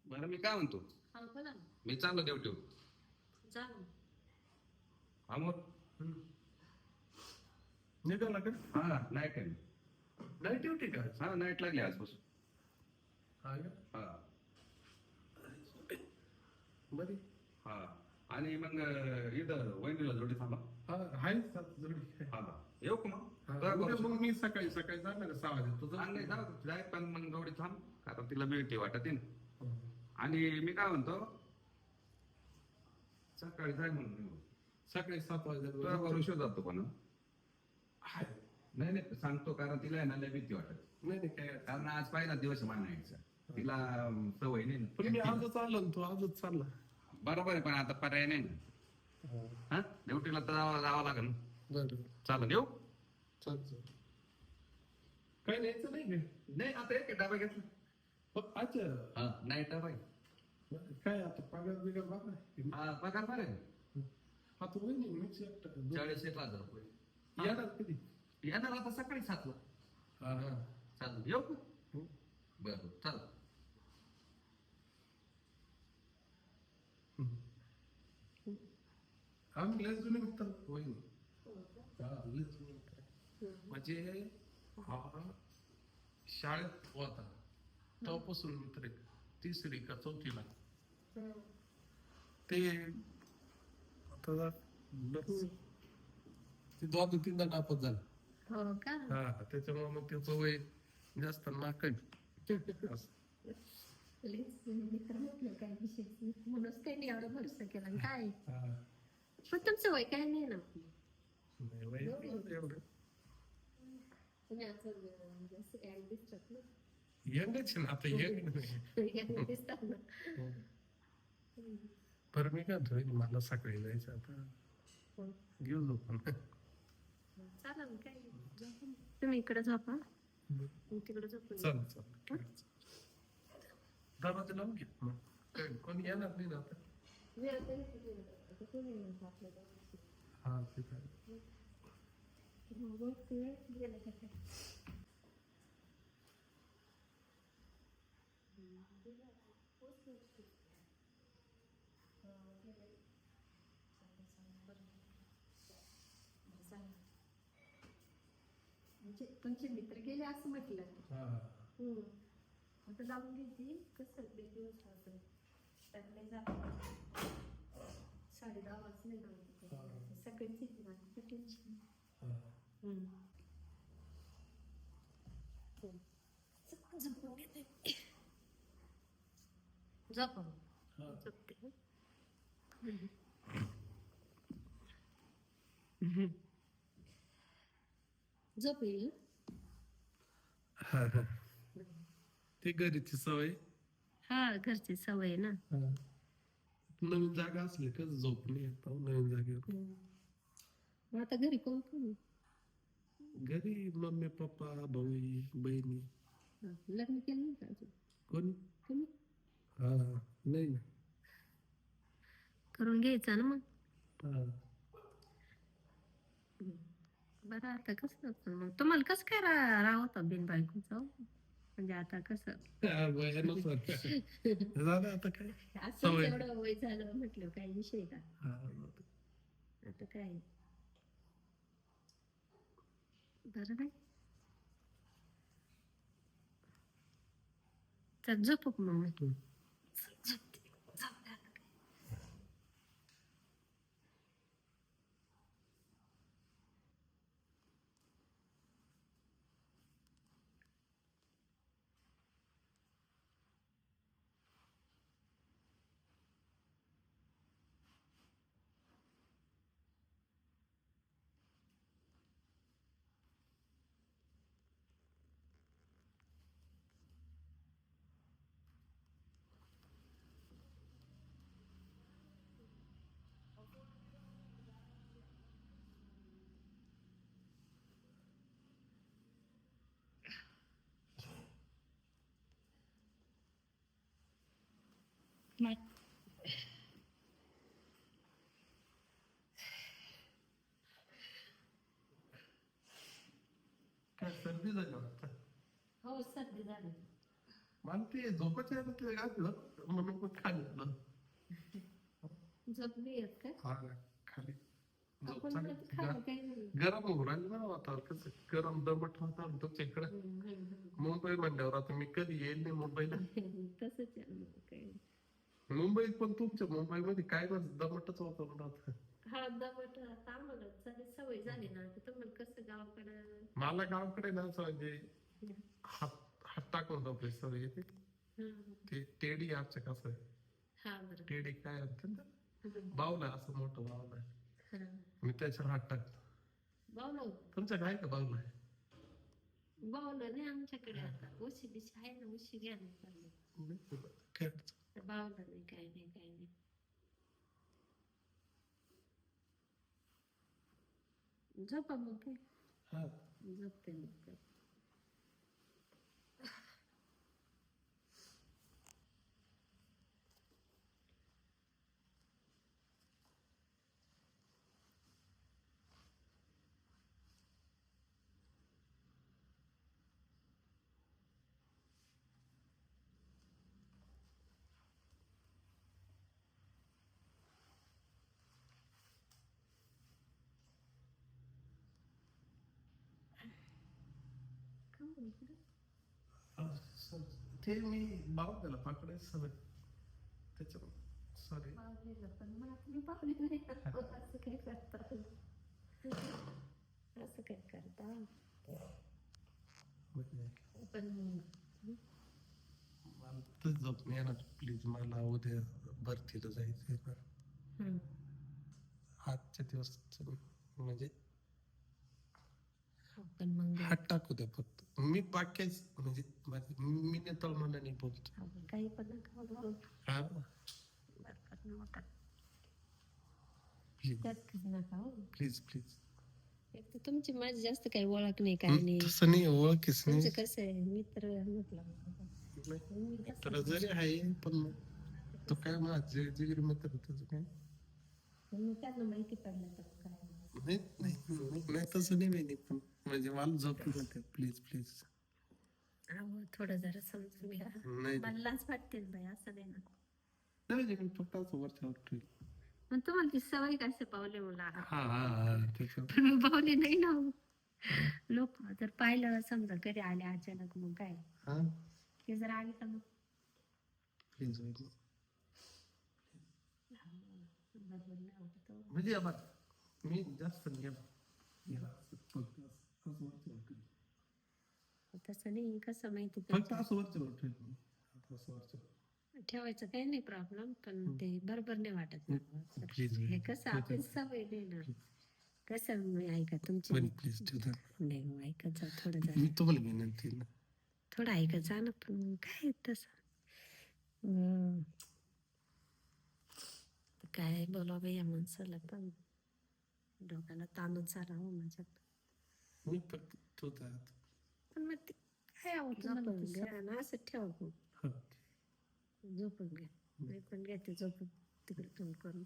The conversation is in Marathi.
बरं मी काय म्हणतो, हा बोला ना. मी चाललो ड्युटीवर. जा ना. हा मग निघाला का? हा नाईट आहे. नाईट ड्युटी का? हा नाईट लागली आजपासून. हा का? हा बरी. हा आणि मग इथं वहिनीला जोडी थांबा. हा आहे सात जोडी. हा येऊ का मग? हा, जा उद्या करू. मग मी सकाळी सकाळी जाणार 6 वाजता तुझं. नाही जाऊ जाय पण मग जोडी थांब, कारण तिला भेटी वाटत ना. हा. आणि मी काय म्हणतो, सकाळी जाय म्हणून सकाळी 7 तुला वाजता भरोशा जातो पण हं? हाय. नाही नाही सांगतो, कारण तिला आहे ना लय भीती वाटत. नाही नाही काय. कारण आज पहिला दिवस मानायचा, तिला सवय नाही पण मी ना. आजच आलो ना, तू आजच चालला. बरोबर आहे, पण आता पर्याय नाही ना. हा. हा ड्युटीला तर जावं लागेल. बरं चालेल येऊ. चल चल. काही न्यायचं नाही का? नाही आता एक डबा घेतला. अच्छा. हा नाही डबा आहे. काय आता पगार बिगार बाबा. हा पगार बरं आहे. हा तू नाही मीच एकटा. 40,000 रुपये. येणार कधी? येणार आता सकाळी 7ला. हा हा. चालेल येऊ का? हो. बरं चालेल. आम्ही लय जुने मित्र वहिनी. हा लय जुने मित्र. म्हणजे हा शाळेत होता तेव्हापासून मित्र आहे. 3री का 4थीला ते आता ते 2-3दा नापास झाला. हो का? हा त्याच्यामुळे मग त्याचं वय जास्त नाकड. प्लीज मित्र म्हटलं काय विशेष नाही. म्हणूनच त्यांनी एवढा भरोसा केला आणि काय पण तुमचं वय काय नाही ना. नाही वय एवढं तुम्ही असं जास्त काय दिसतात ना. यंगच ना आता यंग यांना दिसतात ना. बरं मी काय म्हणतोय, मला सकाळी जायचं आता. घेऊ झोपून. चालेल काय झोपून. तुम्ही इकडे झोपा, मी तिकडे झोपून चल चल. दरवाजा लावून घे मग. काय कोणी येणार नाही ना आता. हा ठीक आहे. म्हणजे तुमचे मित्र गेले असं म्हटलं. हा आता जाऊन घ्यायची कसं 2 दिवस असं त्यातले जात 10:30 वाजले ना. सगळ्यांची टेन्शन. झोपून घेते. झोपून झोपते. झोप येईल. हा हा. ते घरीची सवय. हा घरची सवय ना. नवीन जागा असली का झोप नाही येत नवीन जागेवर. मग आता घरी कोण कोण? घरी मम्मी पप्पा भाऊ बहिणी. लग्न केलं नाही का अजून? कोणी? तुम्ही हा नाही ना. करून घ्यायचा ना मग. हा. बरं आता कसं मग तुम्हाला कसं काय राहत बिन बायकोचं म्हणजे आता कसं झालं आता काय असं एवढं वय झालं म्हटलं काही विषय का. हा. आता काय बरं नाही. तर झोपू मग झोपते. काय सर्दी झाली वाटतं. हो सर्दी झाली. मला ते झोपायच्या आधी ते घातलं म्हणून पण खाली आलं. झोपली येत का हा खाली झोप आपण चांगली. म्हणत खायला काही नाही. गरम होऊ राहिलं ना वातावरण कसं गरम दमट वातावरण तुमच्या इकडे. मुंबई म्हणल्यावर आता मी कधी येईल नाही मुंबईला. तसंच आहे मग काही. मुंबईत पण तुमच्या मुंबईमध्ये काय ना दमटच वातावरण राहतं. हा दमट आता आम्हाला सवय झाली ना आता तुम्हाला कसं गावाकडं. मला गावाकडे ना असं म्हणजे हात हात टाकून झोपायची सवय येते. ते टेडी आमच्या कसं आहे हा बरं टेडी काय असतं ना बावला असं मोठं बावला हा मी त्याच्यावर हात टाकतो. बावलं तुमच्या काय का बावला आहे? बावलं नाही आमच्याकडे आता उशी बिशी आहे ना उशी घ्या ना चाललं. काय अडचण. बावलं नाही काही नाही काही नाही. झोपा मग काय हा झोपते मग काय. ते मी बावल्याला पकडायचं सवय त्याच्या सॉरी. पावलेलं पण मला तुम्ही पावले नाही असं काय करता असं काय करता पण मला तर झोप नाही येणार प्लीज मला उद्या भरतीला जायचंय ना आजच्या दिवस म्हणजे पण मग हात टाकू द्या फक्त मी बाकीच म्हणजे मी नेतळ मनाने बोलतो. काही पण नका बोलू. हा बरकत नका प्लीज त्यात नका हो. Please please. एक तर तुमची माझी जास्त काही ओळख नाही काही नाही. तसं नाही ओळखीच नाही. तुमचं कसं आहे मित्र म्हटलं तर जरी आहे पण तो काय माझे जिगरी मित्र त्याचं काय त्यांना माहिती पडलं तर काय नाही नाही नाही तसं नाही माहिती पण म्हणजे मला झोप येते प्लीज प्लीज. अहो थोडं जरा समजून घ्या. नाही मला लाज वाटते बाई असं नाही ना. नाही मी फक्त असं वरच्यावर ठेवेल. पण तुम्हाला ती सवय कसे पावले मला हा हा हा त्याच्यावर पण मी पावले नाही ना हो. लोक जर पाहिलं समजा घरी आले अचानक मग काय हा ते जर आले तर मग प्लीज बरोबर नाही वाटत हो. म्हणजे आता मी जास्त नाही याला फक्त असं वरच्यावर ठेवेल. तसं नाही कसं माहिती फक्त असं वरच्यावर ठेवेल. असं वरच्यावर ठेवायचं काही नाही प्रॉब्लेम पण ते बरोबर नाही वाटत मला. प्लीज हे कसं आपली सवय नाही ना कसं मी ऐका तुमची प्लीज ठेवता नाही हो, ऐकत जा थोडं जरा मी तुम्हाला विनंती ना थोडं ऐकत जा ना पण काय तसं काय बोलावं बाई या माणसाला पण डोक्याला ताणच झाला हो माझ्यात. मी फक्त ठेवता पण मग ते काय झोपून घ्या ना असं ठेवा मग. हा झोपून घ्या मी पण घेते झोपून तिकडे तोंड करून.